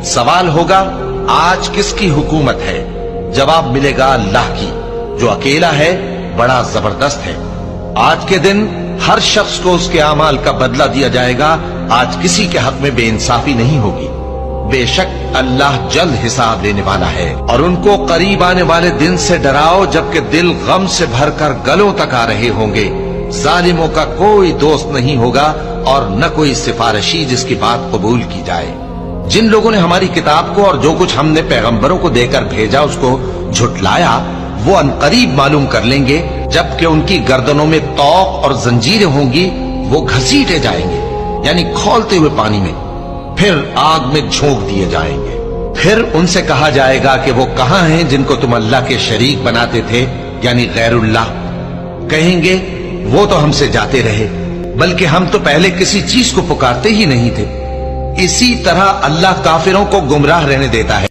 सवाल होगा आज किसकी हुकूमत है? जवाब मिलेगा अल्लाह की, जो अकेला है, बड़ा जबरदस्त है। आज के दिन हर शख्स को उसके अमाल का बदला दिया जाएगा। आज किसी के हक में बेइंसाफी नहीं होगी। बेशक अल्लाह जल्द हिसाब लेने वाला है। और उनको करीब आने वाले दिन से डराओ जबकि दिल गम से भरकर गलों तक आ रहे होंगे। जालिमों का कोई दोस्त नहीं होगा और न कोई सिफारिशी जिसकी बात कबूल की जाए। जिन लोगों ने हमारी किताब को और जो कुछ हमने पैगंबरों को देकर भेजा उसको झुटलाया, वो अनकरीब मालूम कर लेंगे जबकि उनकी गर्दनों में तौक और जंजीरें होंगी। वो घसीटे जाएंगे यानी खौलते हुए पानी में, फिर आग में झोंक दिए जाएंगे। फिर उनसे कहा जाएगा कि वो कहां हैं जिनको तुम अल्लाह के शरीक बनाते थे, यानी गैरुल्लाह। कहेंगे वो तो हमसे जाते रहे, बल्कि हम तो पहले किसी चीज को पुकारते ही नहीं थे। इसी तरह अल्लाह काफिरों को गुमराह रहने देता है।